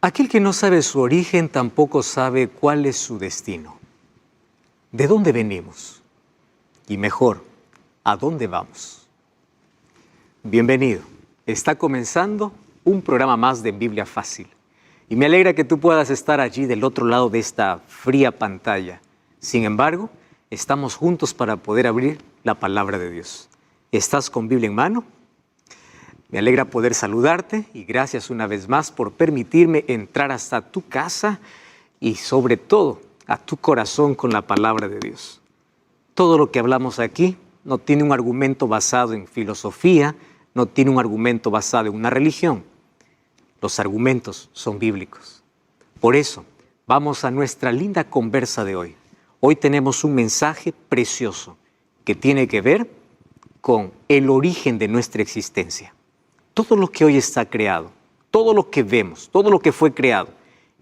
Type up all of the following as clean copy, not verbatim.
Aquel que no sabe su origen tampoco sabe cuál es su destino. ¿De dónde venimos? Y mejor, ¿a dónde vamos? Bienvenido. Está comenzando un programa más de Biblia Fácil. Y me alegra que tú puedas estar allí del otro lado de esta fría pantalla. Sin embargo, estamos juntos para poder abrir la palabra de Dios. ¿Estás con Biblia en mano? Me alegra poder saludarte y gracias una vez más por permitirme entrar hasta tu casa y sobre todo a tu corazón con la palabra de Dios. Todo lo que hablamos aquí no tiene un argumento basado en filosofía, no tiene un argumento basado en una religión. Los argumentos son bíblicos. Por eso, vamos a nuestra linda conversa de hoy. Hoy tenemos un mensaje precioso que tiene que ver con el origen de nuestra existencia. Todo lo que hoy está creado, todo lo que vemos, todo lo que fue creado,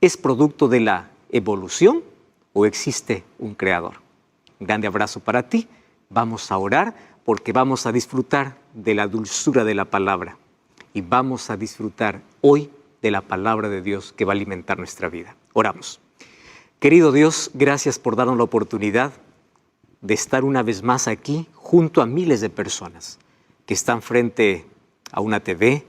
¿es producto de la evolución o existe un creador? Un grande abrazo para ti. Vamos a orar porque vamos a disfrutar de la dulzura de la palabra y vamos a disfrutar hoy de la palabra de Dios que va a alimentar nuestra vida. Oramos. Querido Dios, gracias por darnos la oportunidad de estar una vez más aquí junto a miles de personas que están frente a una TV,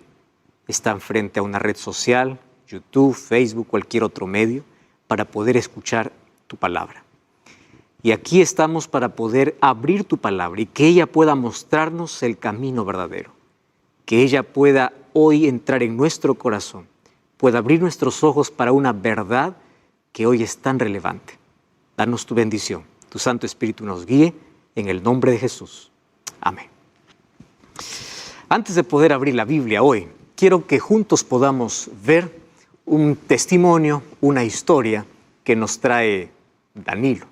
están frente a una red social, YouTube, Facebook, cualquier otro medio, para poder escuchar tu palabra. Y aquí estamos para poder abrir tu palabra y que ella pueda mostrarnos el camino verdadero. Que ella pueda hoy entrar en nuestro corazón, pueda abrir nuestros ojos para una verdad que hoy es tan relevante. Danos tu bendición, tu Santo Espíritu nos guíe, en el nombre de Jesús. Amén. Antes de poder abrir la Biblia hoy, quiero que juntos podamos ver un testimonio, una historia que nos trae Danilo.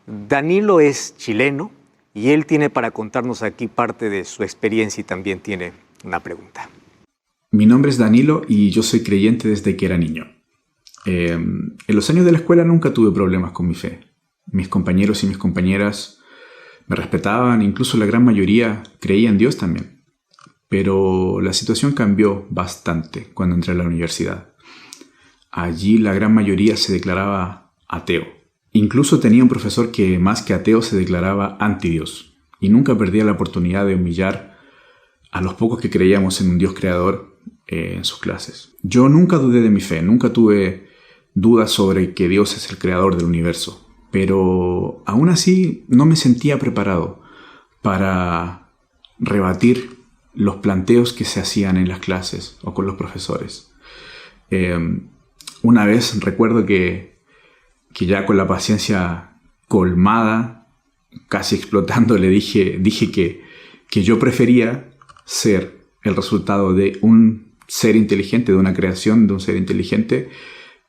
Danilo es chileno y él tiene para contarnos aquí parte de su experiencia y también tiene una pregunta. Mi nombre es Danilo y yo soy creyente desde que era niño. En los años de la escuela nunca tuve problemas con mi fe. Mis compañeros y mis compañeras me respetaban, incluso la gran mayoría creía en Dios también. Pero la situación cambió bastante cuando entré a la universidad. Allí la gran mayoría se declaraba ateo. Incluso tenía un profesor que más que ateo se declaraba anti-Dios. Y nunca perdía la oportunidad de humillar a los pocos que creíamos en un Dios creador en sus clases. Yo nunca dudé de mi fe, nunca tuve dudas sobre que Dios es el creador del universo. Pero aún así no me sentía preparado para rebatir los planteos que se hacían en las clases o con los profesores. Una vez recuerdo que ya con la paciencia colmada, casi explotando, le dije que yo prefería ser el resultado de un ser inteligente, de una creación de un ser inteligente,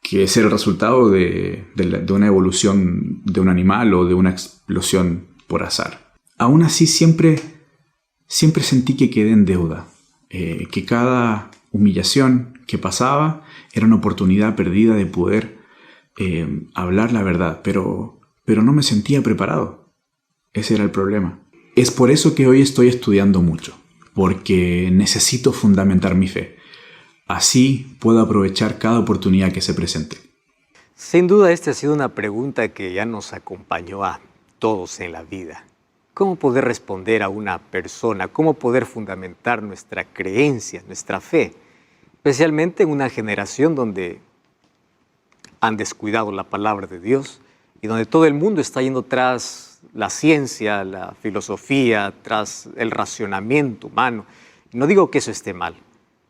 que ser el resultado de una evolución de un animal o de una explosión por azar. Aún así siempre sentí que quedé en deuda, que cada humillación que pasaba era una oportunidad perdida de poder hablar la verdad, pero no me sentía preparado. Ese era el problema. Es por eso que hoy estoy estudiando mucho, porque necesito fundamentar mi fe. Así puedo aprovechar cada oportunidad que se presente. Sin duda esta ha sido una pregunta que ya nos acompañó a todos en la vida. ¿Cómo poder responder a una persona? ¿Cómo poder fundamentar nuestra creencia, nuestra fe? Especialmente en una generación donde han descuidado la palabra de Dios y donde todo el mundo está yendo tras la ciencia, la filosofía, tras el racionamiento humano. No digo que eso esté mal.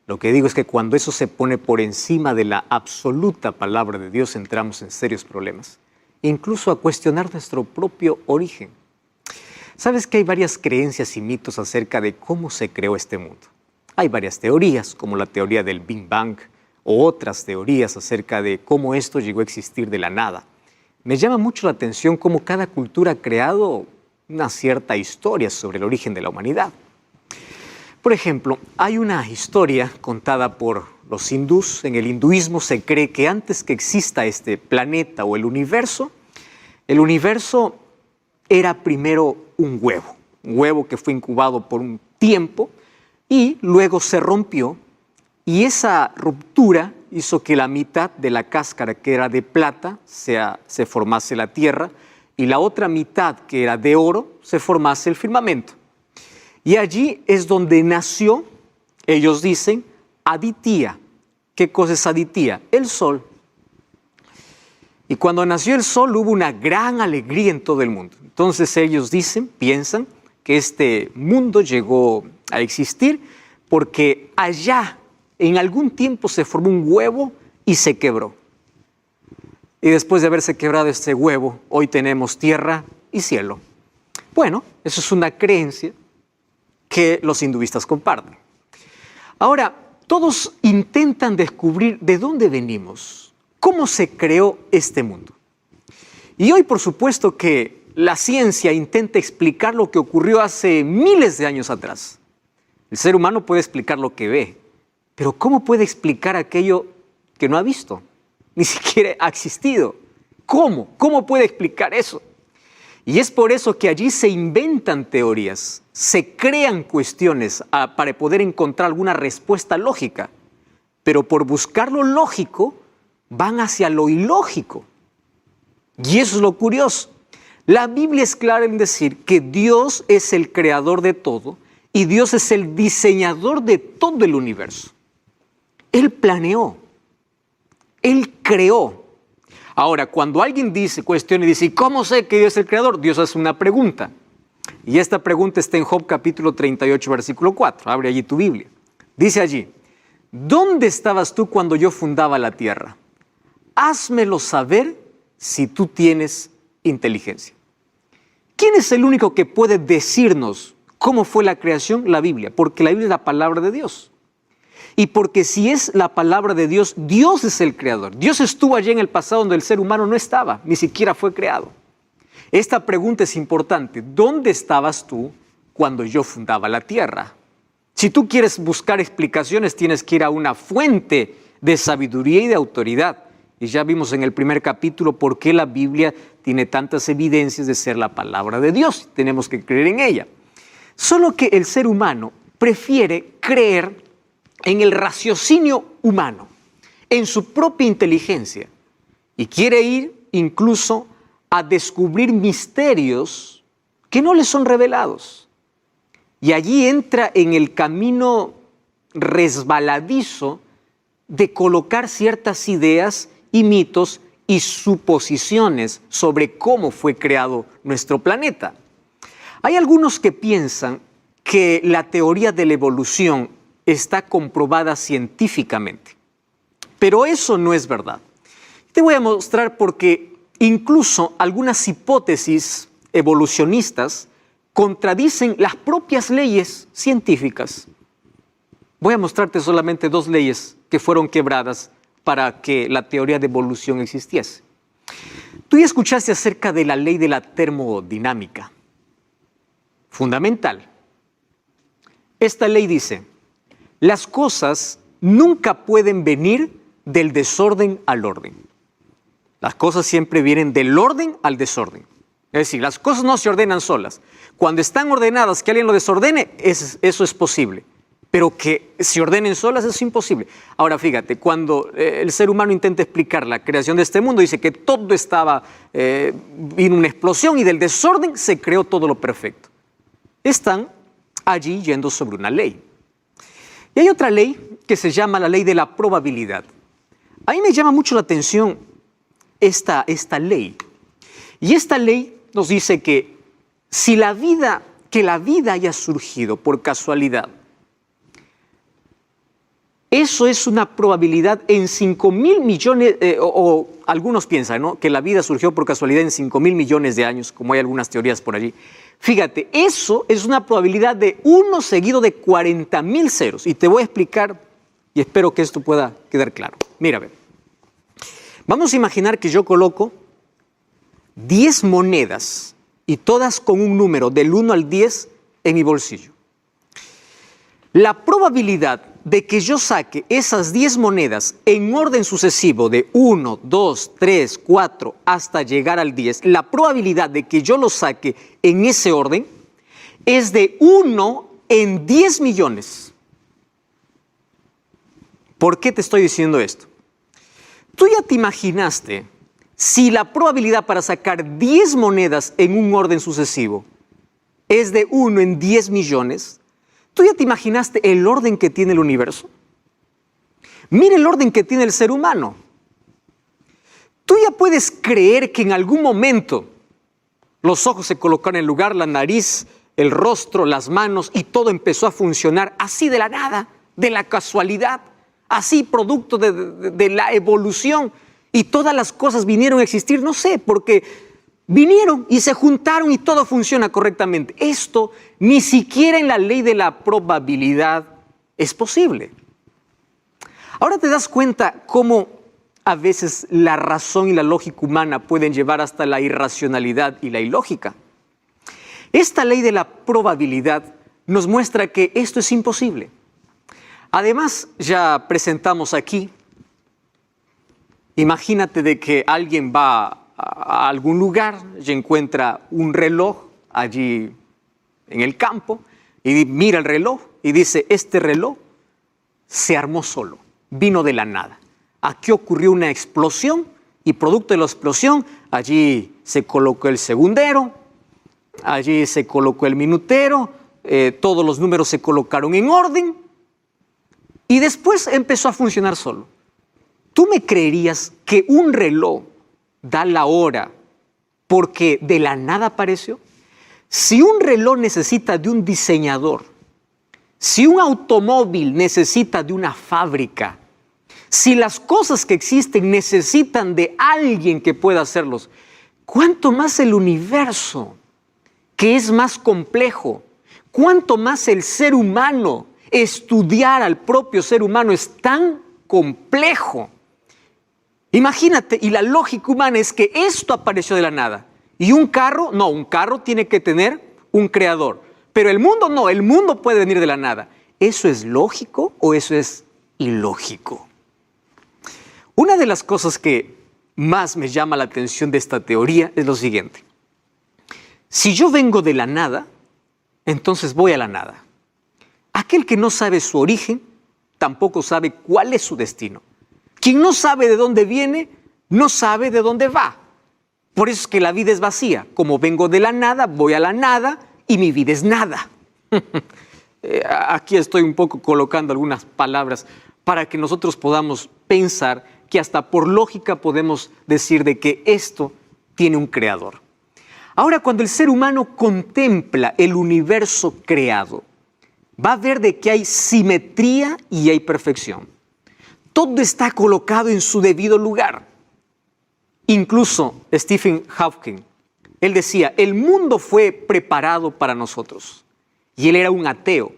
Lo que digo es que cuando eso se pone por encima de la absoluta palabra de Dios, entramos en serios problemas. Incluso a cuestionar nuestro propio origen. ¿Sabes que hay varias creencias y mitos acerca de cómo se creó este mundo? Hay varias teorías, como la teoría del Big Bang, o otras teorías acerca de cómo esto llegó a existir de la nada. Me llama mucho la atención cómo cada cultura ha creado una cierta historia sobre el origen de la humanidad. Por ejemplo, hay una historia contada por los hindús. En el hinduismo se cree que antes que exista este planeta o el universo era primero un huevo que fue incubado por un tiempo y luego se rompió y esa ruptura hizo que la mitad de la cáscara, que era de plata, se formase la tierra, y la otra mitad, que era de oro, se formase el firmamento. Y allí es donde nació, ellos dicen, Aditya. ¿Qué cosa es Aditya? El sol. Y cuando nació el sol hubo una gran alegría en todo el mundo. Entonces ellos piensan que este mundo llegó a existir porque allá en algún tiempo se formó un huevo y se quebró. Y después de haberse quebrado este huevo, hoy tenemos tierra y cielo. Bueno, eso es una creencia que los hinduistas comparten. Ahora, todos intentan descubrir de dónde venimos, cómo se creó este mundo. Y hoy, por supuesto, que la ciencia intenta explicar lo que ocurrió hace miles de años atrás. El ser humano puede explicar lo que ve, pero ¿cómo puede explicar aquello que no ha visto? Ni siquiera ha existido. ¿Cómo? ¿Cómo puede explicar eso? Y es por eso que allí se inventan teorías, se crean cuestiones para poder encontrar alguna respuesta lógica, pero por buscar lo lógico van hacia lo ilógico. Y eso es lo curioso. La Biblia es clara en decir que Dios es el creador de todo y Dios es el diseñador de todo el universo. Él planeó, Él creó. Ahora, cuando alguien cuestiona y dice, ¿y cómo sé que Dios es el creador? Dios hace una pregunta. Y esta pregunta está en Job capítulo 38, versículo 4. Abre allí tu Biblia. Dice allí, ¿dónde estabas tú cuando yo fundaba la tierra? Házmelo saber si tú tienes inteligencia. ¿Quién es el único que puede decirnos cómo fue la creación? La Biblia, porque la Biblia es la palabra de Dios. Y porque si es la palabra de Dios, Dios es el creador. Dios estuvo allí en el pasado donde el ser humano no estaba, ni siquiera fue creado. Esta pregunta es importante. ¿Dónde estabas tú cuando yo fundaba la tierra? Si tú quieres buscar explicaciones, tienes que ir a una fuente de sabiduría y de autoridad. Y ya vimos en el primer capítulo por qué la Biblia tiene tantas evidencias de ser la palabra de Dios. Tenemos que creer en ella. Solo que el ser humano prefiere creer en el raciocinio humano, en su propia inteligencia, y quiere ir incluso a descubrir misterios que no le son revelados. Y allí entra en el camino resbaladizo de colocar ciertas ideas y mitos y suposiciones sobre cómo fue creado nuestro planeta. Hay algunos que piensan que la teoría de la evolución está comprobada científicamente, pero eso no es verdad. Te voy a mostrar porque incluso algunas hipótesis evolucionistas contradicen las propias leyes científicas. Voy a mostrarte solamente 2 leyes que fueron quebradas para que la teoría de evolución existiese. Tú ya escuchaste acerca de la ley de la termodinámica. Fundamental. Esta ley dice, las cosas nunca pueden venir del desorden al orden. Las cosas siempre vienen del orden al desorden. Es decir, las cosas no se ordenan solas. Cuando están ordenadas, que alguien lo desordene, eso es posible. Pero que se ordenen solas es imposible. Ahora fíjate, cuando el ser humano intenta explicar la creación de este mundo, dice que todo estaba, vino una explosión y del desorden se creó todo lo perfecto. Están allí yendo sobre una ley. Y hay otra ley que se llama la ley de la probabilidad. A mí me llama mucho la atención esta ley. Y esta ley nos dice que si la vida haya surgido por casualidad, eso es una probabilidad en 5,000 millones, o algunos piensan, ¿no?, que la vida surgió por casualidad en 5,000 millones de años, como hay algunas teorías por allí. Fíjate, eso es una probabilidad de 1 seguido de 40,000 ceros. Y te voy a explicar, y espero que esto pueda quedar claro. Mira, a ver. Vamos a imaginar que yo coloco 10 monedas, y todas con un número del 1 al 10 en mi bolsillo. La probabilidad de que yo saque esas 10 monedas en orden sucesivo de 1, 2, 3, 4 hasta llegar al 10, la probabilidad de que yo lo saque en ese orden es de 1 en 10 millones. ¿Por qué te estoy diciendo esto? ¿Tú ya te imaginaste si la probabilidad para sacar 10 monedas en un orden sucesivo es de 1 en 10 millones? ¿Tú ya te imaginaste el orden que tiene el universo? Mira el orden que tiene el ser humano. ¿Tú ya puedes creer que en algún momento los ojos se colocaron en lugar, la nariz, el rostro, las manos, y todo empezó a funcionar así de la nada, de la casualidad, así producto de la evolución, y todas las cosas vinieron a existir? No sé, porque vinieron y se juntaron y todo funciona correctamente. Esto ni siquiera en la ley de la probabilidad es posible. Ahora te das cuenta cómo a veces la razón y la lógica humana pueden llevar hasta la irracionalidad y la ilógica. Esta ley de la probabilidad nos muestra que esto es imposible. Además, ya presentamos aquí, imagínate de que alguien va a algún lugar y encuentra un reloj allí en el campo y mira el reloj y dice, este reloj se armó solo, vino de la nada. Aquí ocurrió una explosión y producto de la explosión, allí se colocó el segundero, allí se colocó el minutero, todos los números se colocaron en orden y después empezó a funcionar solo. ¿Tú me creerías que un reloj da la hora porque de la nada apareció? Si un reloj necesita de un diseñador, si un automóvil necesita de una fábrica, si las cosas que existen necesitan de alguien que pueda hacerlos, ¿cuánto más el universo, que es más complejo? ¿Cuánto más el ser humano? Estudiar al propio ser humano es tan complejo. Imagínate, y la lógica humana es que esto apareció de la nada. Y un carro, no, un carro tiene que tener un creador. Pero el mundo no, el mundo puede venir de la nada. ¿Eso es lógico o eso es ilógico? Una de las cosas que más me llama la atención de esta teoría es lo siguiente. Si yo vengo de la nada, entonces voy a la nada. Aquel que no sabe su origen, tampoco sabe cuál es su destino. Quien no sabe de dónde viene, no sabe de dónde va. Por eso es que la vida es vacía. Como vengo de la nada, voy a la nada y mi vida es nada. Aquí estoy un poco colocando algunas palabras para que nosotros podamos pensar que hasta por lógica podemos decir de que esto tiene un creador. Ahora, cuando el ser humano contempla el universo creado, va a ver de que hay simetría y hay perfección. Todo está colocado en su debido lugar. Incluso Stephen Hawking, él decía, el mundo fue preparado para nosotros. Y él era un ateo.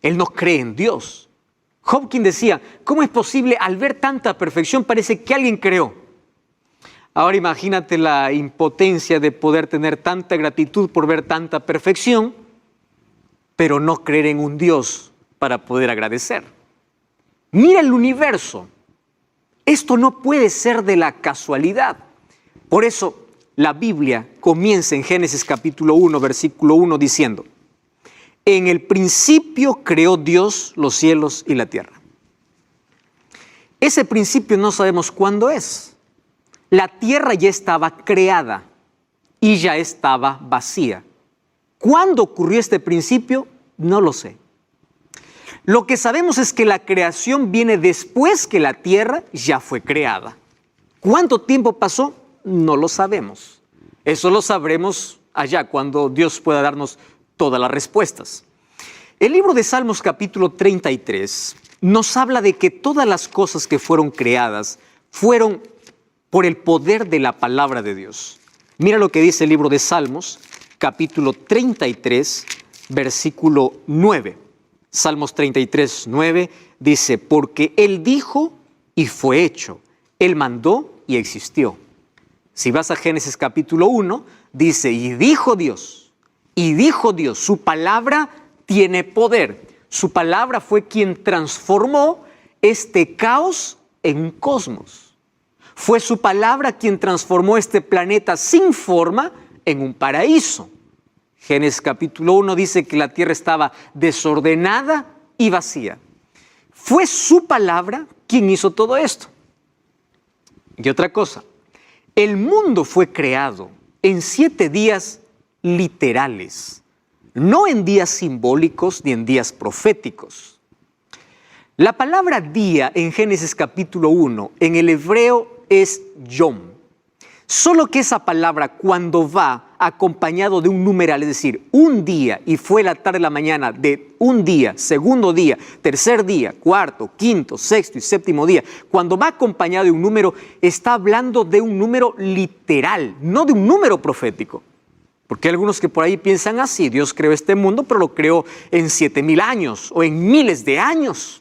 Él no cree en Dios. Hawking decía, ¿cómo es posible al ver tanta perfección parece que alguien creó? Ahora imagínate la impotencia de poder tener tanta gratitud por ver tanta perfección, pero no creer en un Dios para poder agradecer. Mira el universo. Esto no puede ser de la casualidad. Por eso la Biblia comienza en Génesis capítulo 1, versículo 1 diciendo, en el principio creó Dios los cielos y la tierra. Ese principio no sabemos cuándo es. La tierra ya estaba creada y ya estaba vacía. ¿Cuándo ocurrió este principio? No lo sé. Lo que sabemos es que la creación viene después que la tierra ya fue creada. ¿Cuánto tiempo pasó? No lo sabemos. Eso lo sabremos allá cuando Dios pueda darnos todas las respuestas. El libro de Salmos capítulo 33 nos habla de que todas las cosas que fueron creadas fueron por el poder de la palabra de Dios. Mira lo que dice el libro de Salmos capítulo 33, versículo 9. Salmos 33, 9 dice, porque Él dijo y fue hecho, Él mandó y existió. Si vas a Génesis capítulo 1, dice, y dijo Dios, su palabra tiene poder. Su palabra fue quien transformó este caos en un cosmos. Fue su palabra quien transformó este planeta sin forma en un paraíso. Génesis capítulo 1 dice que la tierra estaba desordenada y vacía. Fue su palabra quien hizo todo esto. Y otra cosa, el mundo fue creado en 7 días literales, no en días simbólicos ni en días proféticos. La palabra día en Génesis capítulo 1 en el hebreo es yom. Solo que esa palabra cuando va acompañado de un numeral, es decir, un día y fue la tarde, la mañana de un día, segundo día, tercer día, cuarto, quinto, sexto y séptimo día, cuando va acompañado de un número, está hablando de un número literal, no de un número profético. Porque hay algunos que por ahí piensan así, Dios creó este mundo, pero lo creó en 7,000 años o en miles de años.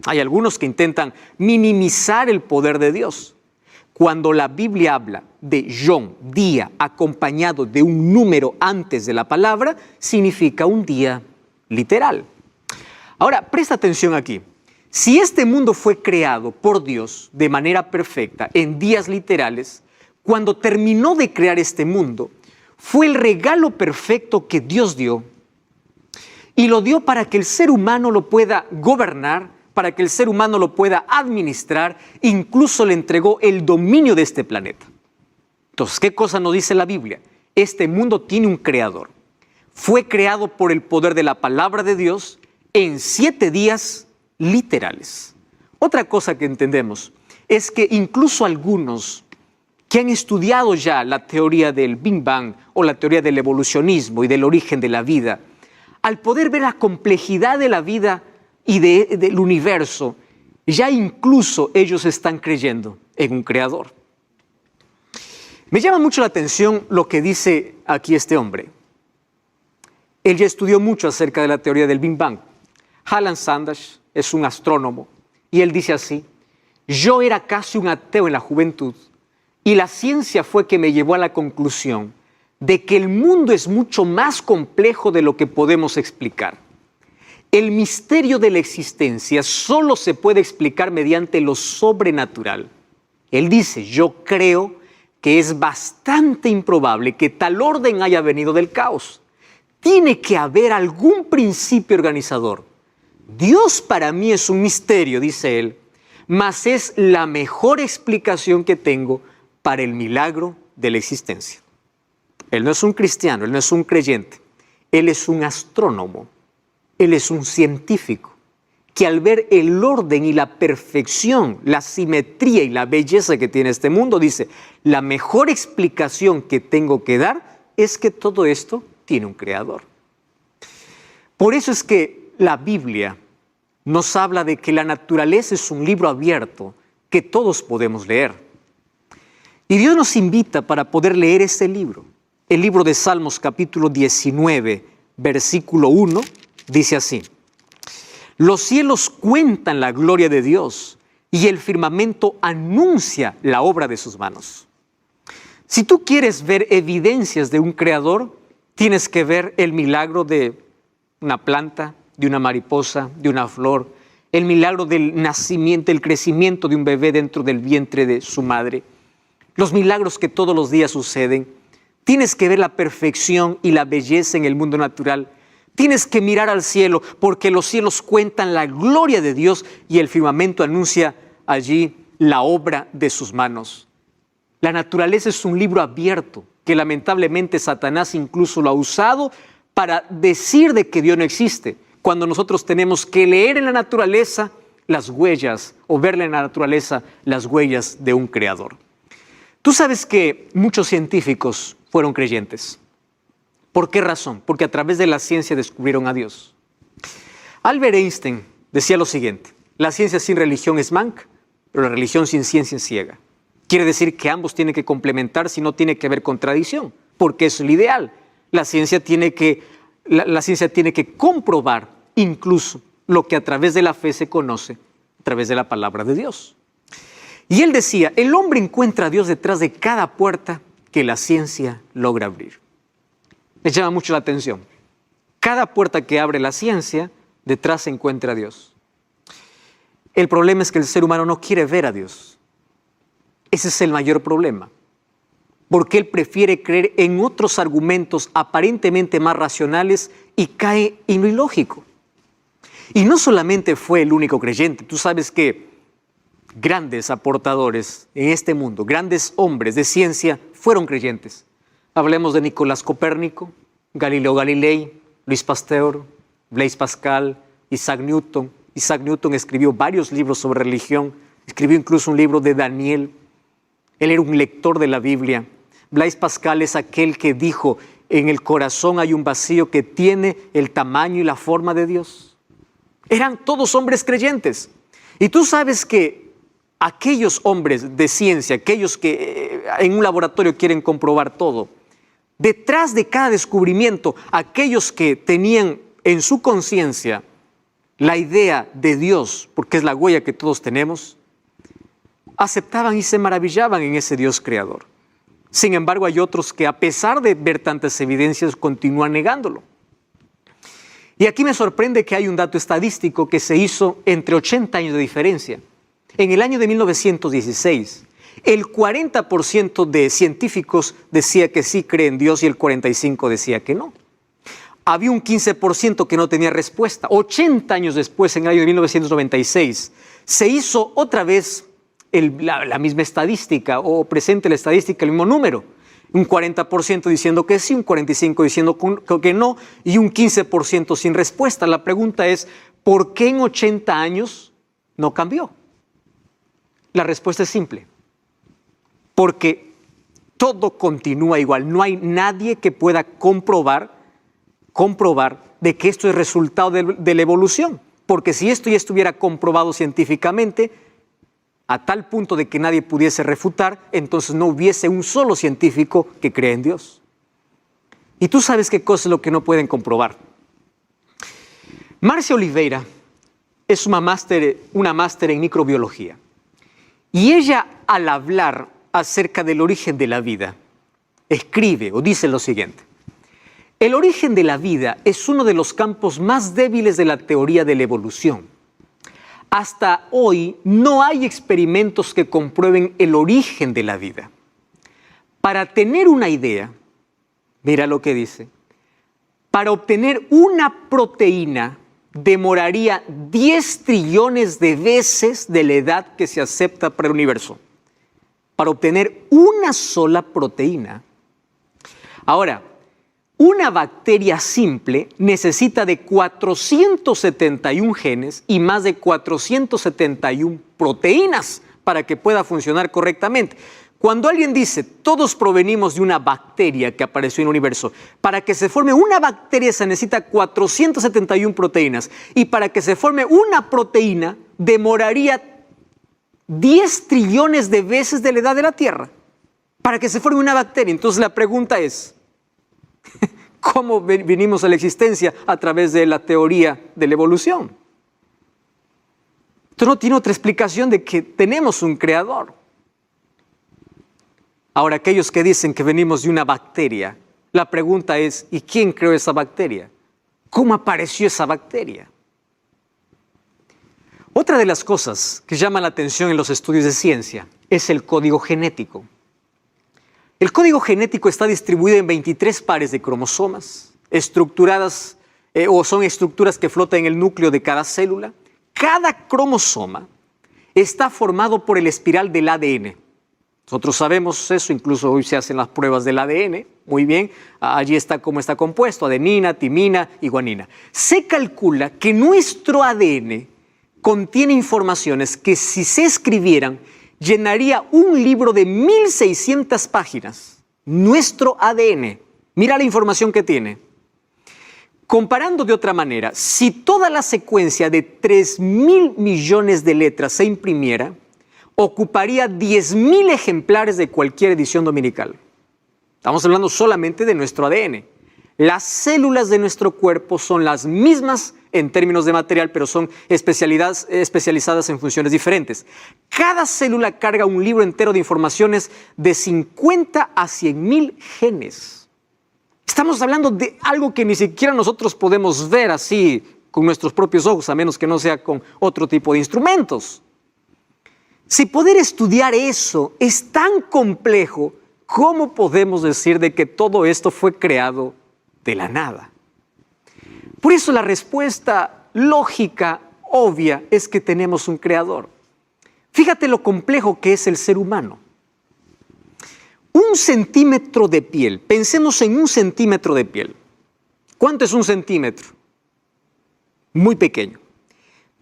Hay algunos que intentan minimizar el poder de Dios. Cuando la Biblia habla de yom, día, acompañado de un número antes de la palabra, significa un día literal. Ahora, presta atención aquí. Si este mundo fue creado por Dios de manera perfecta, en días literales, cuando terminó de crear este mundo, fue el regalo perfecto que Dios dio. Y lo dio para que el ser humano lo pueda gobernar, para que el ser humano lo pueda administrar, incluso le entregó el dominio de este planeta. Entonces, ¿qué cosa nos dice la Biblia? Este mundo tiene un creador. Fue creado por el poder de la palabra de Dios en 7 días literales. Otra cosa que entendemos es que incluso algunos que han estudiado ya la teoría del Big Bang o la teoría del evolucionismo y del origen de la vida, al poder ver la complejidad de la vida y del universo, ya incluso ellos están creyendo en un creador. Me llama mucho la atención lo que dice aquí este hombre. Él ya estudió mucho acerca de la teoría del Big Bang. Alan Sanders es un astrónomo y él dice así: yo era casi un ateo en la juventud y la ciencia fue que me llevó a la conclusión de que el mundo es mucho más complejo de lo que podemos explicar. El misterio de la existencia solo se puede explicar mediante lo sobrenatural. Él dice, yo creo que es bastante improbable que tal orden haya venido del caos. Tiene que haber algún principio organizador. Dios para mí es un misterio, dice él, mas es la mejor explicación que tengo para el milagro de la existencia. Él no es un cristiano, él no es un creyente, él es un astrónomo. Él es un científico que al ver el orden y la perfección, la simetría y la belleza que tiene este mundo, dice, la mejor explicación que tengo que dar es que todo esto tiene un creador. Por eso es que la Biblia nos habla de que la naturaleza es un libro abierto que todos podemos leer. Y Dios nos invita para poder leer este libro. El libro de Salmos capítulo 19, versículo 1, dice así: los cielos cuentan la gloria de Dios y el firmamento anuncia la obra de sus manos. Si tú quieres ver evidencias de un creador, tienes que ver el milagro de una planta, de una mariposa, de una flor, el milagro del nacimiento, el crecimiento de un bebé dentro del vientre de su madre, los milagros que todos los días suceden. Tienes que ver la perfección y la belleza en el mundo natural. Tienes que mirar al cielo porque los cielos cuentan la gloria de Dios y el firmamento anuncia allí la obra de sus manos. La naturaleza es un libro abierto que lamentablemente Satanás incluso lo ha usado para decir de que Dios no existe, cuando nosotros tenemos que leer en la naturaleza las huellas o verle en la naturaleza las huellas de un creador. Tú sabes que muchos científicos fueron creyentes. ¿Por qué razón? Porque a través de la ciencia descubrieron a Dios. Albert Einstein decía lo siguiente: la ciencia sin religión es manca, pero la religión sin ciencia es ciega. Quiere decir que ambos tienen que complementarse y no tiene que haber contradicción, porque es el ideal. La ciencia tiene que comprobar incluso lo que a través de la fe se conoce, a través de la palabra de Dios. Y él decía, el hombre encuentra a Dios detrás de cada puerta que la ciencia logra abrir. Me llama mucho la atención. Cada puerta que abre la ciencia, detrás se encuentra a Dios. El problema es que el ser humano no quiere ver a Dios. Ese es el mayor problema. Porque él prefiere creer en otros argumentos aparentemente más racionales y cae en lo ilógico. Y no solamente fue el único creyente. Tú sabes que grandes aportadores en este mundo, grandes hombres de ciencia, fueron creyentes. Hablemos de Nicolás Copérnico, Galileo Galilei, Luis Pasteur, Blaise Pascal, Isaac Newton. Isaac Newton escribió varios libros sobre religión, escribió incluso un libro de Daniel. Él era un lector de la Biblia. Blaise Pascal es aquel que dijo: en el corazón hay un vacío que tiene el tamaño y la forma de Dios. Eran todos hombres creyentes. Y tú sabes que aquellos hombres de ciencia, aquellos que en un laboratorio quieren comprobar todo, detrás de cada descubrimiento, aquellos que tenían en su conciencia la idea de Dios, porque es la huella que todos tenemos, aceptaban y se maravillaban en ese Dios creador. Sin embargo, hay otros que, a pesar de ver tantas evidencias, continúan negándolo. Y aquí me sorprende que hay un dato estadístico que se hizo entre 80 años de diferencia. En el año de 1916, el 40% de científicos decía que sí cree en Dios y el 45% decía que no. Había un 15% que no tenía respuesta. 80 años después, en el año de 1996, se hizo otra vez la misma estadística, o presente la estadística, el mismo número. Un 40% diciendo que sí, un 45% diciendo que no y un 15% sin respuesta. La pregunta es, ¿por qué en 80 años no cambió? La respuesta es simple. Porque todo continúa igual. No hay nadie que pueda comprobar de que esto es resultado de la evolución. Porque si esto ya estuviera comprobado científicamente, a tal punto de que nadie pudiese refutar, entonces no hubiese un solo científico que cree en Dios. Y tú sabes qué cosa es lo que no pueden comprobar. Marcia Oliveira es una máster en microbiología. Y ella, al hablar acerca del origen de la vida, escribe o dice lo siguiente: el origen de la vida es uno de los campos más débiles de la teoría de la evolución. Hasta hoy no hay experimentos que comprueben el origen de la vida. Para tener una idea, mira lo que dice, para obtener una proteína demoraría 10 trillones de veces de la edad que se acepta para el universo. Para obtener una sola proteína. Ahora, una bacteria simple necesita de 471 genes y más de 471 proteínas para que pueda funcionar correctamente. Cuando alguien dice, todos provenimos de una bacteria que apareció en el universo, para que se forme una bacteria se necesita 471 proteínas y para que se forme una proteína demoraría 10 trillones de veces de la edad de la Tierra para que se forme una bacteria. Entonces la pregunta es, ¿cómo vinimos a la existencia? A través de la teoría de la evolución. Esto no tiene otra explicación de que tenemos un creador. Ahora, aquellos que dicen que venimos de una bacteria, la pregunta es, ¿y quién creó esa bacteria? ¿Cómo apareció esa bacteria? Otra de las cosas que llama la atención en los estudios de ciencia es el código genético. El código genético está distribuido en 23 pares de cromosomas, estructuradas o son estructuras que flotan en el núcleo de cada célula. Cada cromosoma está formado por el espiral del ADN. Nosotros sabemos eso, incluso hoy se hacen las pruebas del ADN, muy bien, allí está cómo está compuesto, adenina, timina y guanina. Se calcula que nuestro ADN contiene informaciones que si se escribieran, llenaría un libro de 1600 páginas. Nuestro ADN. Mira la información que tiene. Comparando de otra manera, si toda la secuencia de 3.000 millones de letras se imprimiera, ocuparía 10.000 ejemplares de cualquier edición dominical. Estamos hablando solamente de nuestro ADN. Las células de nuestro cuerpo son las mismas en términos de material, pero son especializadas en funciones diferentes. Cada célula carga un libro entero de informaciones de 50 a 100.000 genes. Estamos hablando de algo que ni siquiera nosotros podemos ver así con nuestros propios ojos, a menos que no sea con otro tipo de instrumentos. Si poder estudiar eso es tan complejo, ¿cómo podemos decir de que todo esto fue creado de la nada? Por eso la respuesta lógica, obvia, es que tenemos un creador. Fíjate lo complejo que es el ser humano. 1 centímetro de piel. Pensemos en 1 centímetro de piel. ¿Cuánto es 1 centímetro? Muy pequeño.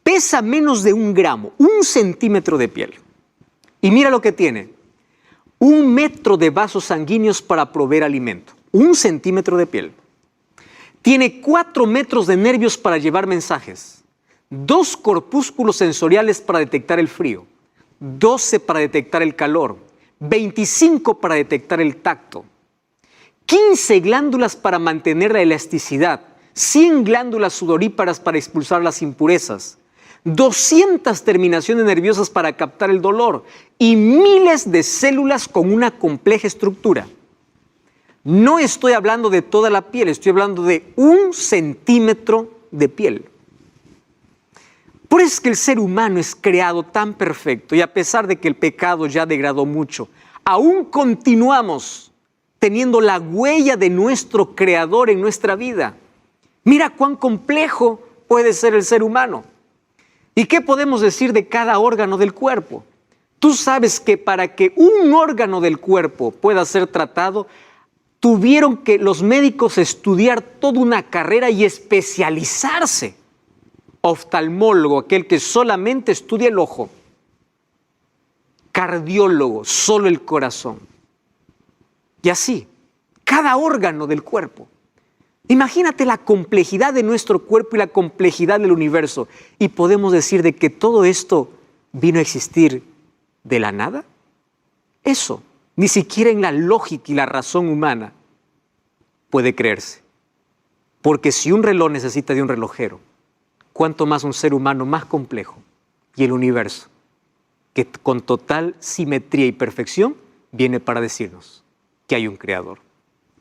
Pesa menos de 1 gramo, 1 centímetro de piel. Y mira lo que tiene. 1 metro de vasos sanguíneos para proveer alimento. 1 centímetro de piel. Tiene 4 metros de nervios para llevar mensajes. 2 corpúsculos sensoriales para detectar el frío. 12 para detectar el calor. 25 para detectar el tacto. 15 glándulas para mantener la elasticidad. 100 glándulas sudoríparas para expulsar las impurezas. 200 terminaciones nerviosas para captar el dolor y miles de células con una compleja estructura. No estoy hablando de toda la piel, estoy hablando de 1 centímetro de piel. Por eso es que el ser humano es creado tan perfecto y a pesar de que el pecado ya degradó mucho, aún continuamos teniendo la huella de nuestro Creador en nuestra vida. Mira cuán complejo puede ser el ser humano. ¿Y qué podemos decir de cada órgano del cuerpo? Tú sabes que para que un órgano del cuerpo pueda ser tratado, tuvieron que los médicos estudiar toda una carrera y especializarse. Oftalmólogo, aquel que solamente estudia el ojo. Cardiólogo, solo el corazón. Y así, cada órgano del cuerpo. Imagínate la complejidad de nuestro cuerpo y la complejidad del universo. ¿Y podemos decir de que todo esto vino a existir de la nada? Eso, ni siquiera en la lógica y la razón humana puede creerse. Porque si un reloj necesita de un relojero, cuánto más un ser humano más complejo y el universo, que con total simetría y perfección viene para decirnos que hay un creador.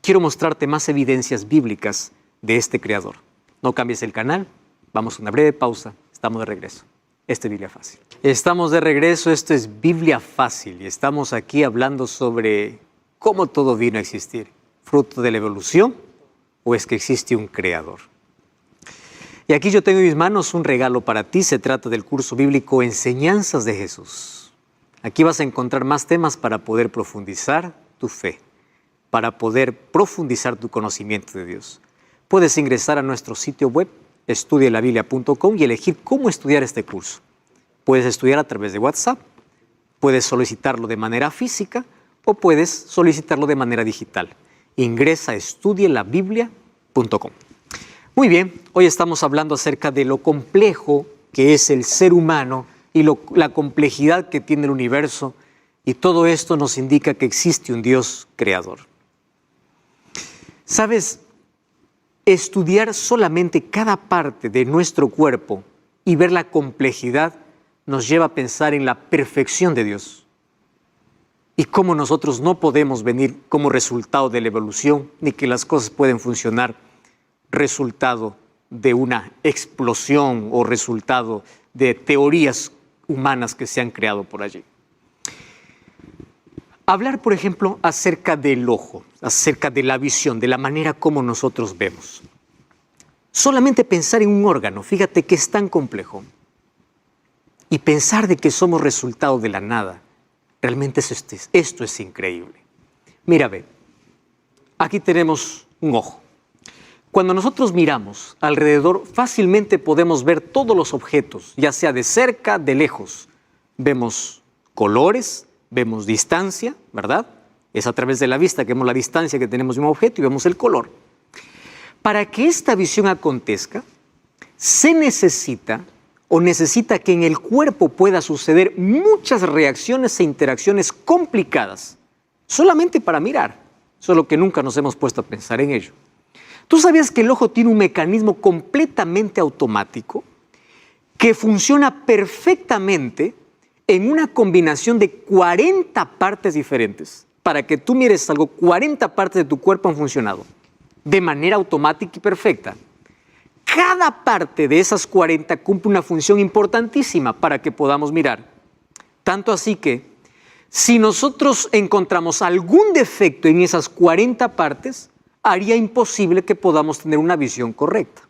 Quiero mostrarte más evidencias bíblicas de este creador. No cambies el canal, vamos a una breve pausa, estamos de regreso. Esto es Biblia Fácil. Estamos de regreso, esto es Biblia Fácil y estamos aquí hablando sobre cómo todo vino a existir. ¿Fruto de la evolución o es que existe un creador? Y aquí yo tengo en mis manos un regalo para ti. Se trata del curso bíblico Enseñanzas de Jesús. Aquí vas a encontrar más temas para poder profundizar tu fe, para poder profundizar tu conocimiento de Dios. Puedes ingresar a nuestro sitio web, estudialabiblia.com, y elegir cómo estudiar este curso. Puedes estudiar a través de WhatsApp, puedes solicitarlo de manera física o puedes solicitarlo de manera digital. Ingresa a estudialabiblia.com. Muy bien, hoy estamos hablando acerca de lo complejo que es el ser humano y la complejidad que tiene el universo, y todo esto nos indica que existe un Dios creador. ¿Sabes? Estudiar solamente cada parte de nuestro cuerpo y ver la complejidad nos lleva a pensar en la perfección de Dios y cómo nosotros no podemos venir como resultado de la evolución, ni que las cosas pueden funcionar resultado de una explosión o resultado de teorías humanas que se han creado por allí. Hablar, por ejemplo, acerca del ojo, acerca de la visión, de la manera como nosotros vemos. Solamente pensar en un órgano, fíjate que es tan complejo. Y pensar de que somos resultado de la nada, realmente esto es increíble. Mira, ve, aquí tenemos un ojo. Cuando nosotros miramos alrededor, fácilmente podemos ver todos los objetos, ya sea de cerca, de lejos. Vemos colores, vemos distancia, ¿verdad? Es a través de la vista que vemos la distancia que tenemos de un objeto y vemos el color. Para que esta visión acontezca, se necesita que en el cuerpo pueda suceder muchas reacciones e interacciones complicadas, solamente para mirar, solo que nunca nos hemos puesto a pensar en ello. ¿Tú sabías que el ojo tiene un mecanismo completamente automático que funciona perfectamente en una combinación de 40 partes diferentes? Para que tú mires algo, 40 partes de tu cuerpo han funcionado de manera automática y perfecta. Cada parte de esas 40 cumple una función importantísima para que podamos mirar. Tanto así que, si nosotros encontramos algún defecto en esas 40 partes, haría imposible que podamos tener una visión correcta.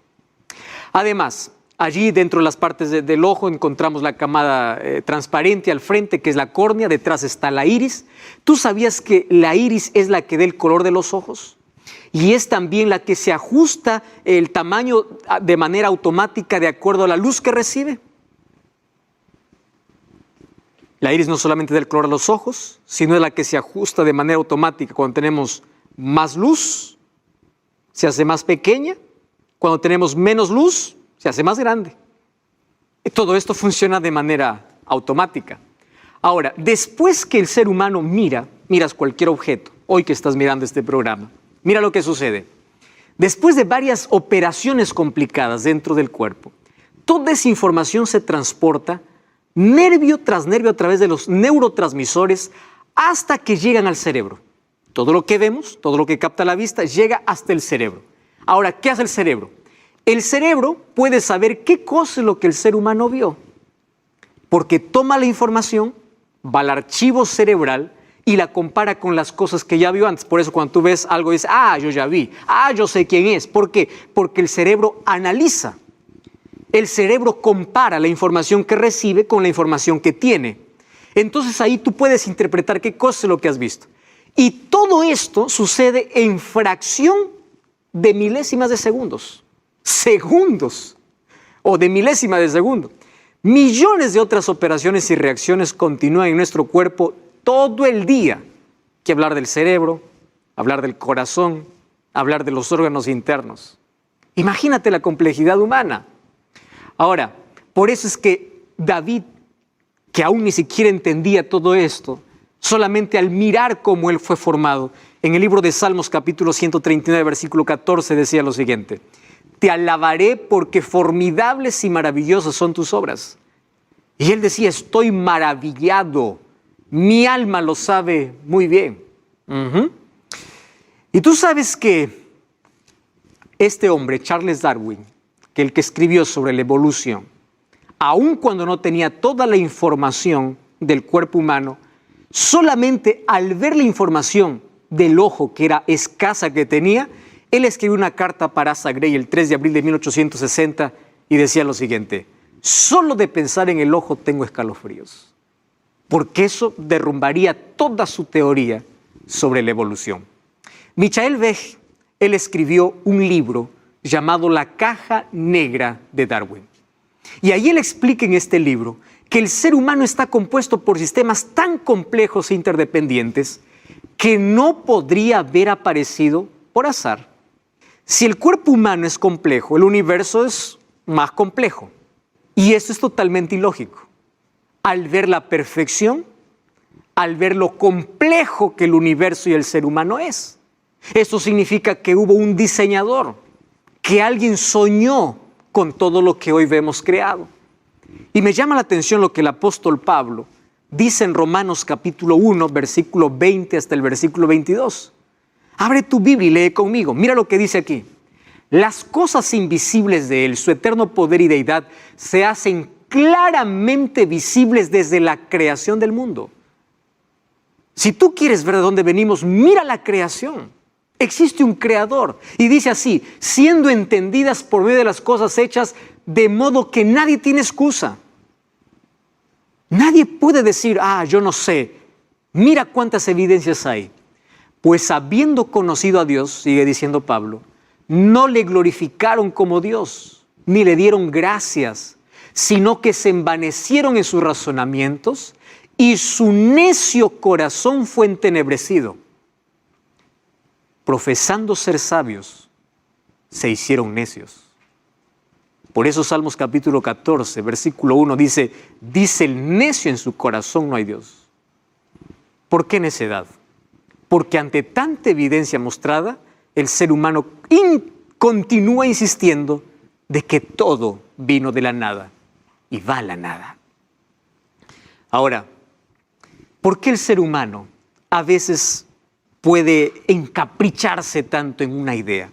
Además, Allí dentro de las partes del ojo encontramos la camada transparente al frente, que es la córnea, detrás está la iris. ¿Tú sabías que la iris es la que da el color de los ojos? Y es también la que se ajusta el tamaño de manera automática de acuerdo a la luz que recibe. La iris no solamente da el color a los ojos, sino es la que se ajusta de manera automática. Cuando tenemos más luz, se hace más pequeña. Cuando tenemos menos luz, se hace más grande. Todo esto funciona de manera automática. Ahora, después que el ser humano miras cualquier objeto, hoy que estás mirando este programa, mira lo que sucede. Después de varias operaciones complicadas dentro del cuerpo, toda esa información se transporta nervio tras nervio a través de los neurotransmisores hasta que llegan al cerebro. Todo lo que vemos, todo lo que capta la vista, llega hasta el cerebro. Ahora, ¿qué hace el cerebro? El cerebro puede saber qué cosa es lo que el ser humano vio, porque toma la información, va al archivo cerebral y la compara con las cosas que ya vio antes. Por eso cuando tú ves algo dices, yo ya vi, yo sé quién es. ¿Por qué? Porque el cerebro analiza. El cerebro compara la información que recibe con la información que tiene. Entonces ahí tú puedes interpretar qué cosa es lo que has visto. Y todo esto sucede en fracción de milésimas de segundos. Segundos o de milésimas de segundo. Millones de otras operaciones y reacciones continúan en nuestro cuerpo todo el día. Que hablar del cerebro, hablar del corazón, hablar de los órganos internos. Imagínate la complejidad humana. Ahora, por eso es que David, que aún ni siquiera entendía todo esto, solamente al mirar cómo él fue formado, en el libro de Salmos capítulo 139, versículo 14, decía lo siguiente: te alabaré porque formidables y maravillosas son tus obras. Y él decía, estoy maravillado, mi alma lo sabe muy bien. Y tú sabes que este hombre, Charles Darwin, que el que escribió sobre la evolución, aun cuando no tenía toda la información del cuerpo humano, solamente al ver la información del ojo, que era escasa que tenía, él escribió una carta para Asa Gray el 3 de abril de 1860 y decía lo siguiente: solo de pensar en el ojo tengo escalofríos, porque eso derrumbaría toda su teoría sobre la evolución. Michael Behe, él escribió un libro llamado La Caja Negra de Darwin. Y ahí él explica en este libro que el ser humano está compuesto por sistemas tan complejos e interdependientes que no podría haber aparecido por azar. Si el cuerpo humano es complejo, el universo es más complejo. Y eso es totalmente ilógico. Al ver la perfección, al ver lo complejo que el universo y el ser humano es. Esto significa que hubo un diseñador, que alguien soñó con todo lo que hoy vemos creado. Y me llama la atención lo que el apóstol Pablo dice en Romanos capítulo 1, versículo 20 hasta el versículo 22. Abre tu Biblia y lee conmigo. Mira lo que dice aquí. Las cosas invisibles de Él, su eterno poder y deidad, se hacen claramente visibles desde la creación del mundo. Si tú quieres ver de dónde venimos, mira la creación. Existe un creador. Y dice así: siendo entendidas por medio de las cosas hechas, de modo que nadie tiene excusa. Nadie puede decir, yo no sé. Mira cuántas evidencias hay. Pues habiendo conocido a Dios, sigue diciendo Pablo, no le glorificaron como Dios, ni le dieron gracias, sino que se envanecieron en sus razonamientos y su necio corazón fue entenebrecido. Profesando ser sabios, se hicieron necios. Por eso Salmos capítulo 14, versículo 1 dice el necio en su corazón no hay Dios. ¿Por qué necedad? Porque ante tanta evidencia mostrada, el ser humano continúa insistiendo de que todo vino de la nada y va a la nada. Ahora, ¿por qué el ser humano a veces puede encapricharse tanto en una idea?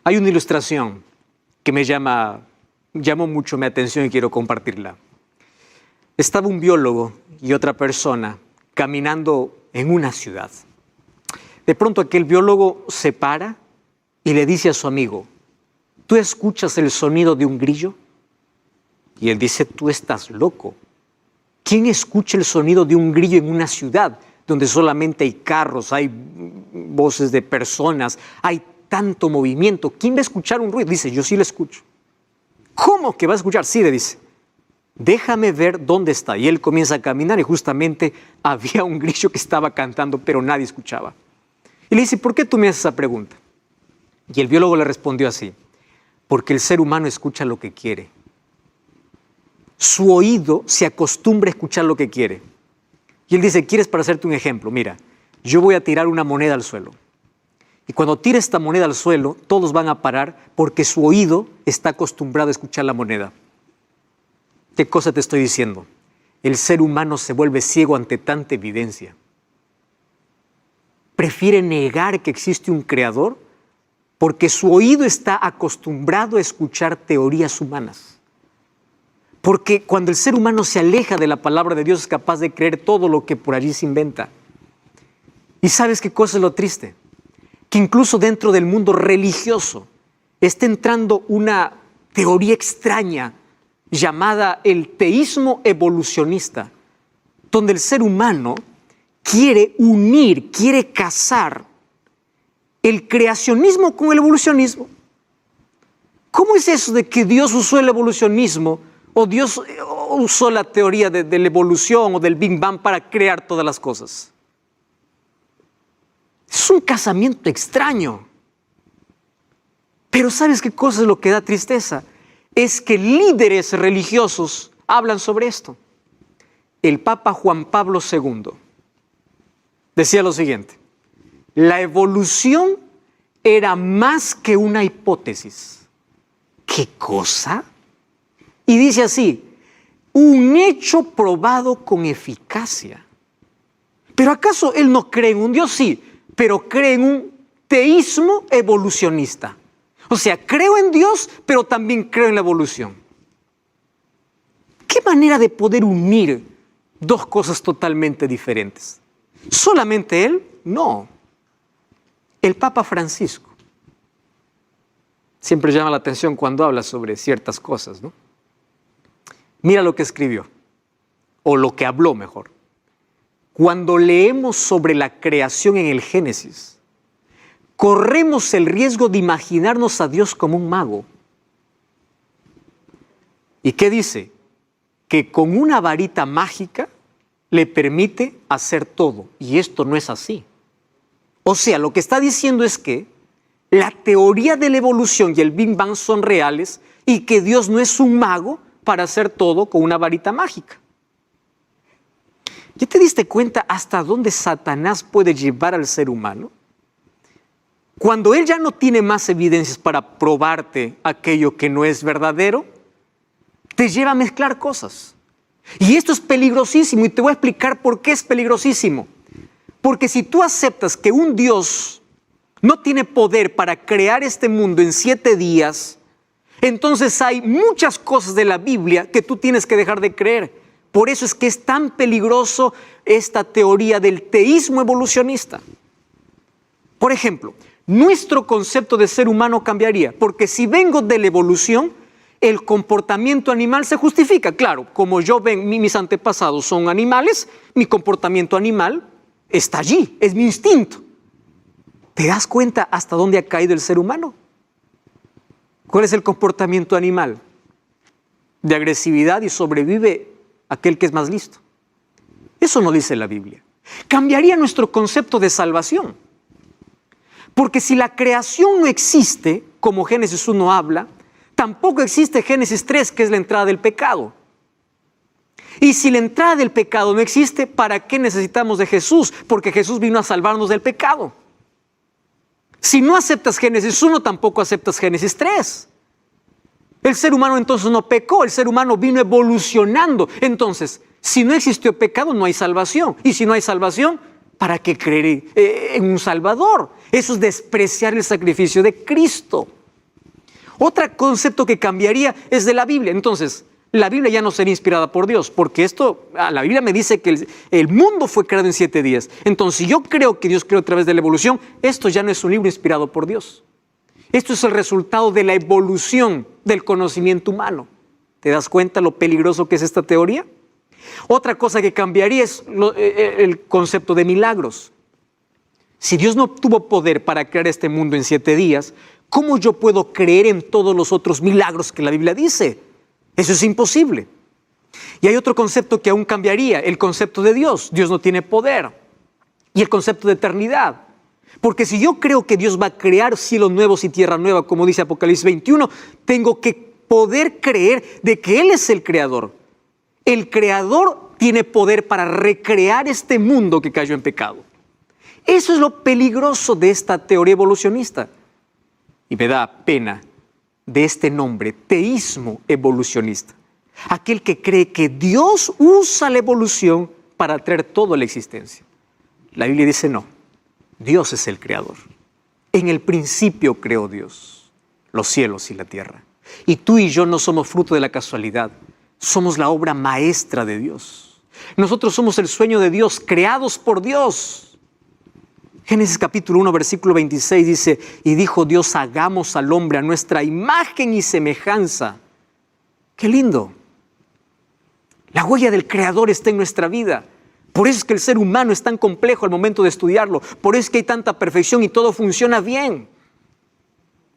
Hay una ilustración que llamó mucho mi atención y quiero compartirla. Estaba un biólogo y otra persona caminando en una ciudad. De pronto aquel biólogo se para y le dice a su amigo, ¿tú escuchas el sonido de un grillo? Y él dice, tú estás loco. ¿Quién escucha el sonido de un grillo en una ciudad donde solamente hay carros, hay voces de personas, hay tanto movimiento? ¿Quién va a escuchar un ruido? Dice, yo sí lo escucho. ¿Cómo que va a escuchar? Sí, le dice, déjame ver dónde está. Y él comienza a caminar y justamente había un grillo que estaba cantando, pero nadie escuchaba. Y le dice, ¿por qué tú me haces esa pregunta? Y el biólogo le respondió así, porque el ser humano escucha lo que quiere. Su oído se acostumbra a escuchar lo que quiere. Y él dice, ¿quieres para hacerte un ejemplo? Mira, yo voy a tirar una moneda al suelo. Y cuando tire esta moneda al suelo, todos van a parar porque su oído está acostumbrado a escuchar la moneda. ¿Qué cosa te estoy diciendo? El ser humano se vuelve ciego ante tanta evidencia. Prefiere negar que existe un creador porque su oído está acostumbrado a escuchar teorías humanas. Porque cuando el ser humano se aleja de la palabra de Dios es capaz de creer todo lo que por allí se inventa. ¿Y sabes qué cosa es lo triste? Que incluso dentro del mundo religioso está entrando una teoría extraña llamada el teísmo evolucionista, donde el ser humano quiere unir, quiere casar el creacionismo con el evolucionismo. ¿Cómo es eso de que Dios usó el evolucionismo o Dios usó la teoría de la evolución o del Big Bang para crear todas las cosas? Es un casamiento extraño. Pero ¿sabes qué cosa es lo que da tristeza? Es que líderes religiosos hablan sobre esto. El Papa Juan Pablo II decía lo siguiente: la evolución era más que una hipótesis. ¿Qué cosa? Y dice así, un hecho probado con eficacia. ¿Pero acaso él no cree en un Dios? Sí, pero cree en un teísmo evolucionista. O sea, creo en Dios, pero también creo en la evolución. ¿Qué manera de poder unir dos cosas totalmente diferentes? ¿Solamente él? No. El Papa Francisco siempre llama la atención cuando habla sobre ciertas cosas, ¿no? Mira lo que escribió, o lo que habló mejor. Cuando leemos sobre la creación en el Génesis, corremos el riesgo de imaginarnos a Dios como un mago. ¿Y qué dice? Que con una varita mágica le permite hacer todo. Y esto no es así. O sea, lo que está diciendo es que la teoría de la evolución y el Big Bang son reales y que Dios no es un mago para hacer todo con una varita mágica. ¿Ya te diste cuenta hasta dónde Satanás puede llevar al ser humano? Cuando él ya no tiene más evidencias para probarte aquello que no es verdadero, te lleva a mezclar cosas. Y esto es peligrosísimo y te voy a explicar por qué es peligrosísimo. Porque si tú aceptas que un Dios no tiene poder para crear este mundo en 7 días, entonces hay muchas cosas de la Biblia que tú tienes que dejar de creer. Por eso es que es tan peligroso esta teoría del teísmo evolucionista. Por ejemplo, nuestro concepto de ser humano cambiaría, porque si vengo de la evolución, el comportamiento animal se justifica. Claro, como yo ven, mis antepasados son animales, mi comportamiento animal está allí, es mi instinto. ¿Te das cuenta hasta dónde ha caído el ser humano? ¿Cuál es el comportamiento animal? De agresividad, y sobrevive aquel que es más listo. Eso no dice la Biblia. Cambiaría nuestro concepto de salvación. Porque si la creación no existe, como Génesis 1 habla, tampoco existe Génesis 3, que es la entrada del pecado. Y si la entrada del pecado no existe, ¿para qué necesitamos de Jesús? Porque Jesús vino a salvarnos del pecado. Si no aceptas Génesis 1, tampoco aceptas Génesis 3. El ser humano entonces no pecó, el ser humano vino evolucionando. Entonces, si no existió pecado, no hay salvación. Y si no hay salvación, ¿para qué creer en un Salvador? Eso es despreciar el sacrificio de Cristo. Otro concepto que cambiaría es de la Biblia. Entonces, la Biblia ya no sería inspirada por Dios, porque la Biblia me dice que el mundo fue creado en 7 días. Entonces, si yo creo que Dios creó a través de la evolución, esto ya no es un libro inspirado por Dios. Esto es el resultado de la evolución del conocimiento humano. ¿Te das cuenta lo peligroso que es esta teoría? Otra cosa que cambiaría es el concepto de milagros. Si Dios no tuvo poder para crear este mundo en 7 días, ¿cómo yo puedo creer en todos los otros milagros que la Biblia dice? Eso es imposible. Y hay otro concepto que aún cambiaría, el concepto de Dios. Dios no tiene poder. Y el concepto de eternidad. Porque si yo creo que Dios va a crear cielos nuevos y tierra nueva, como dice Apocalipsis 21, tengo que poder creer de que Él es el creador. El creador tiene poder para recrear este mundo que cayó en pecado. Eso es lo peligroso de esta teoría evolucionista. Y me da pena de este nombre, teísmo evolucionista. Aquel que cree que Dios usa la evolución para traer todo a la existencia. La Biblia dice no, Dios es el creador. En el principio creó Dios los cielos y la tierra. Y tú y yo no somos fruto de la casualidad, somos la obra maestra de Dios. Nosotros somos el sueño de Dios, creados por Dios. Génesis capítulo 1, versículo 26 dice, y dijo Dios, hagamos al hombre a nuestra imagen y semejanza. ¡Qué lindo! La huella del Creador está en nuestra vida. Por eso es que el ser humano es tan complejo al momento de estudiarlo. Por eso es que hay tanta perfección y todo funciona bien.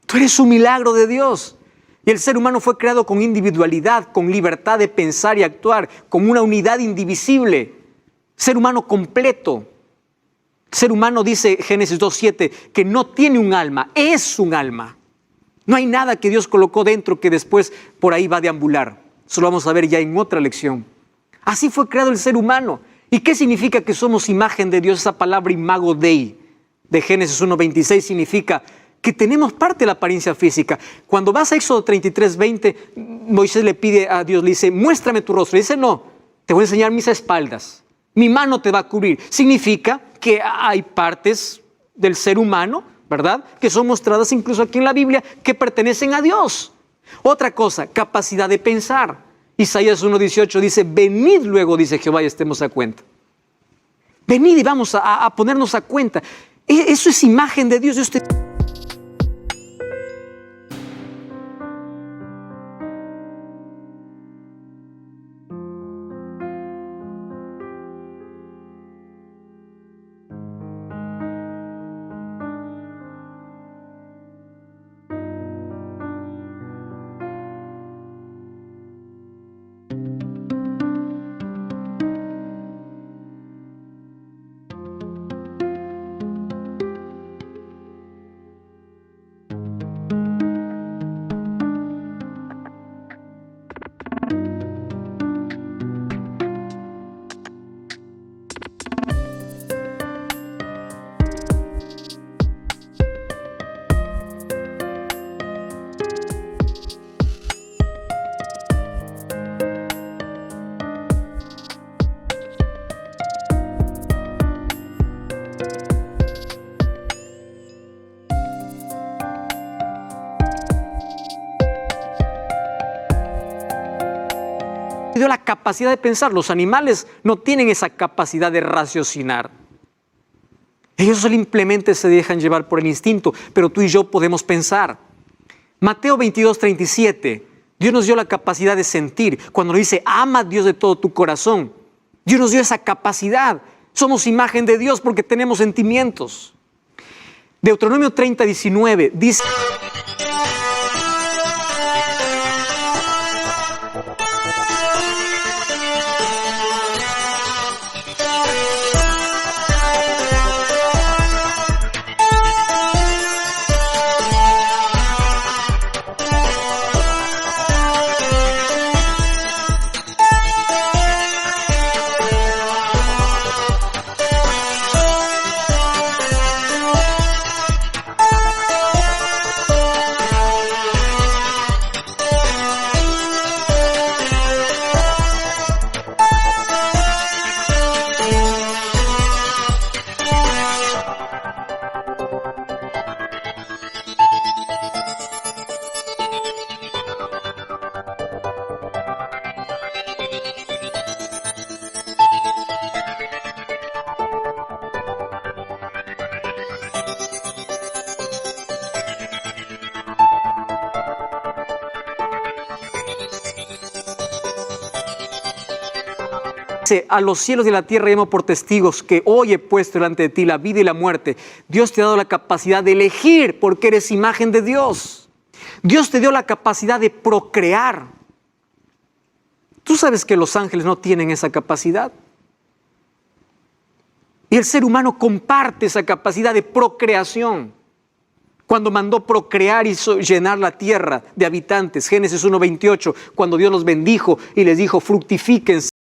Tú eres un milagro de Dios. Y el ser humano fue creado con individualidad, con libertad de pensar y actuar, con una unidad indivisible. Ser humano completo. Ser humano, dice Génesis 2:7, que no tiene un alma, es un alma. No hay nada que Dios colocó dentro que después por ahí va a deambular. Eso lo vamos a ver ya en otra lección. Así fue creado el ser humano. ¿Y qué significa que somos imagen de Dios? Esa palabra imago Dei de Génesis 1:26 significa que tenemos parte de la apariencia física. Cuando vas a Éxodo 33:20, Moisés le pide a Dios, le dice, muéstrame tu rostro. Y dice, no, te voy a enseñar mis espaldas. Mi mano te va a cubrir. Significa que hay partes del ser humano, ¿verdad?, que son mostradas incluso aquí en la Biblia, que pertenecen a Dios. Otra cosa, capacidad de pensar. Isaías 1:18 dice, venid luego, dice Jehová, y estemos a cuenta. Venid y vamos a ponernos a cuenta. Eso es imagen de Dios. Dio la capacidad de pensar. Los animales no tienen esa capacidad de raciocinar. Ellos simplemente se dejan llevar por el instinto, pero tú y yo podemos pensar. Mateo 22:37, Dios nos dio la capacidad de sentir. Cuando nos dice, ama a Dios de todo tu corazón, Dios nos dio esa capacidad. Somos imagen de Dios porque tenemos sentimientos. Deuteronomio 30:19 dice... a los cielos y la tierra llamo por testigos que hoy he puesto delante de ti la vida y la muerte. Dios te ha dado la capacidad de elegir porque eres imagen de Dios. Dios te dio la capacidad de procrear. ¿Tú sabes que los ángeles no tienen esa capacidad? Y el ser humano comparte esa capacidad de procreación. Cuando mandó procrear y llenar la tierra de habitantes, Génesis 1:28, cuando Dios los bendijo y les dijo, fructifíquense.